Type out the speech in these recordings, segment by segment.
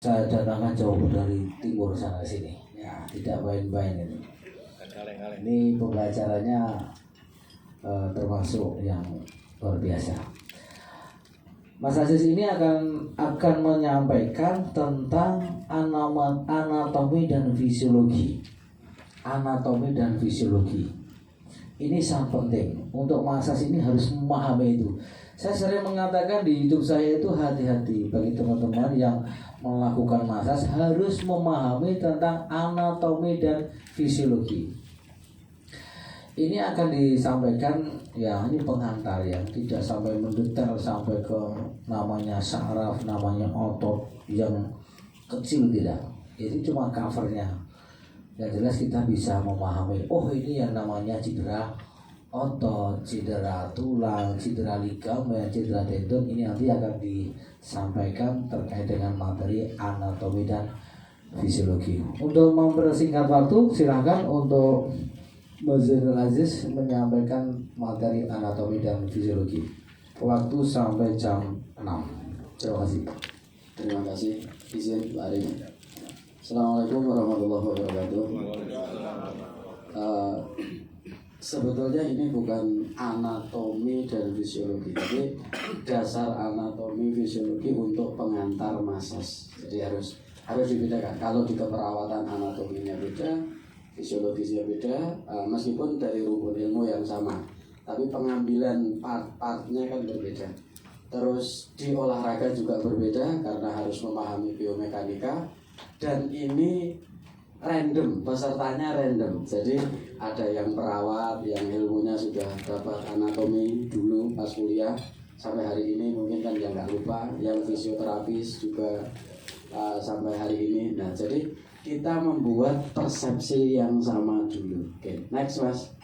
saya datangkan jauh dari timur sana sini. Ya, tidak main-main ini. Ini pembelajarannya termasuk yang luar biasa. Mas Aziz ini akan menyampaikan tentang anatomi dan fisiologi. Anatomi dan fisiologi. Ini sangat penting. Untuk Mas Aziz ini harus memahami itu. Saya sering mengatakan di hidup saya itu hati-hati bagi teman-teman yang melakukan massage harus memahami tentang anatomi dan fisiologi. Ini akan disampaikan ya, ini pengantar ya, tidak sampai mendetail sampai ke namanya saraf, namanya otot yang kecil, tidak. Itu cuma covernya. Yang jelas kita bisa memahami, oh ini yang namanya cedera otot, cedera tulang, cedera ligamen, cedera tendon. Ini nanti akan disampaikan terkait dengan materi anatomi dan fisiologi. Untuk mempersingkat waktu, silakan untuk Mas Aziz menyampaikan materi anatomi dan fisiologi. Waktu sampai jam 6. Terima kasih. Terima kasih. Izin Pak Arif. Assalamualaikum warahmatullahi wabarakatuh. Sebetulnya ini bukan anatomi dan fisiologi, tapi dasar anatomi fisiologi untuk pengantar massage. Jadi harus dibedakan. Kalau di keperawatan anatominya beda, fisiologisnya beda, meskipun dari rumpun ilmu yang sama, tapi pengambilan part-partnya kan berbeda. Terus di olahraga juga berbeda karena harus memahami biomekanika, dan ini random, pesertanya random. Jadi ada yang perawat yang ilmunya sudah dapat anatomi dulu pas kuliah sampai hari ini, mungkin kan yang nggak lupa, yang fisioterapis juga sampai hari ini. Nah, jadi kita membuat persepsi yang sama dulu. Oke, next Mas.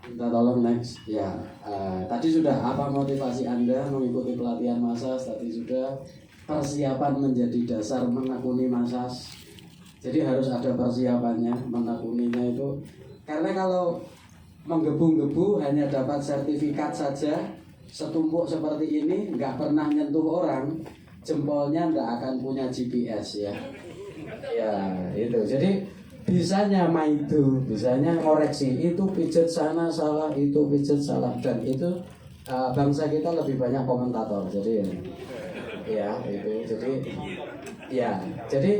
Kita tolong next. Ya, tadi sudah apa motivasi Anda mengikuti pelatihan massage? Tadi sudah persiapan menjadi dasar menekuni massage. Jadi harus ada persiapannya menekuninya itu. Karena kalau menggebu-gebu hanya dapat sertifikat saja, setumpuk seperti ini, nggak pernah nyentuh orang, jempolnya nggak akan punya GPS ya. Ya itu, jadi bisanya maido, bisanya koreksi, itu pijet sana salah, itu pijet salah, dan itu bangsa kita lebih banyak komentator. Jadi ya itu, jadi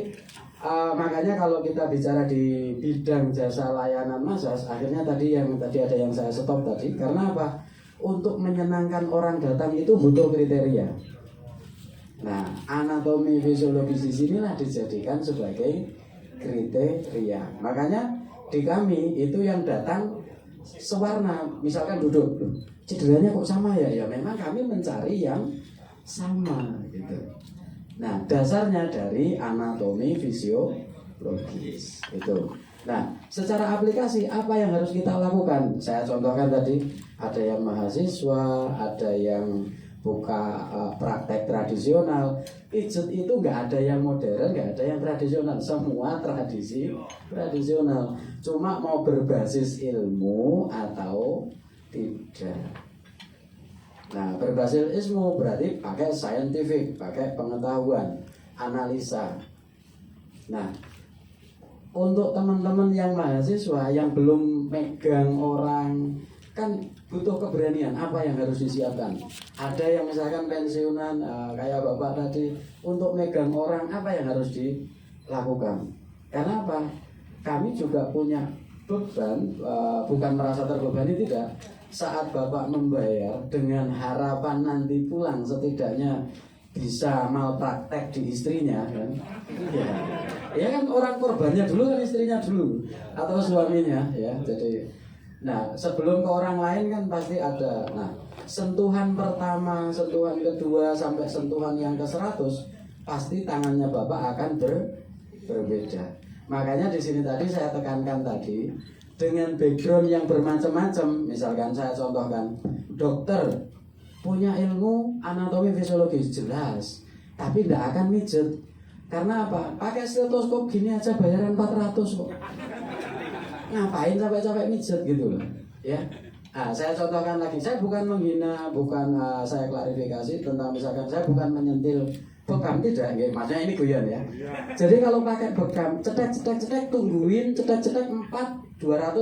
makanya kalau kita bicara di bidang jasa layanan massage, akhirnya tadi ada yang saya stop tadi, karena apa? Untuk menyenangkan orang datang itu butuh kriteria. Nah, anatomi fisiologis di sinilah dijadikan sebagai kriteria. Makanya di kami itu yang datang sewarna, misalkan duduk, cederanya kok sama ya? Ya memang kami mencari yang sama gitu. Nah, dasarnya dari anatomi fisiologis itu. Nah, secara aplikasi apa yang harus kita lakukan? Saya contohkan tadi, ada yang mahasiswa, ada yang buka praktek tradisional. Pijet itu nggak ada yang modern, nggak ada yang tradisional, semua tradisional. Cuma mau berbasis ilmu atau tidak. Nah, berbasis ilmu berarti pakai scientific, pakai pengetahuan, analisa. Nah, untuk teman-teman yang mahasiswa yang belum megang orang, kan butuh keberanian. Apa yang harus disiapkan? Ada yang misalkan pensiunan kayak Bapak tadi, untuk megang orang apa yang harus dilakukan? Karena apa? Kami juga punya beban, bukan merasa terbebani, tidak. Saat Bapak membayar dengan harapan nanti pulang setidaknya bisa malpraktek di istrinya kan? Ya kan, orang korbannya dulu kan istrinya dulu atau suaminya ya. Jadi nah, sebelum ke orang lain kan pasti ada. Nah, sentuhan pertama, sentuhan kedua sampai sentuhan yang ke-100 pasti tangannya Bapak akan berbeda. Makanya di sini tadi saya tekankan tadi, dengan background yang bermacam-macam, misalkan saya contohkan, dokter punya ilmu anatomi fisiologis jelas, tapi tidak akan mijet. Karena apa? Pakai stetoskop gini aja bayaran 400 kok. Ngapain capek-capek mijet gitu loh, ya. Nah, saya contohkan lagi, saya bukan menghina, bukan saya klarifikasi tentang misalkan saya bukan menyentil Bekam tidak, ya, maksudnya ini guyon ya. Jadi kalau pakai bekam, cetek tungguin, cetek 4 200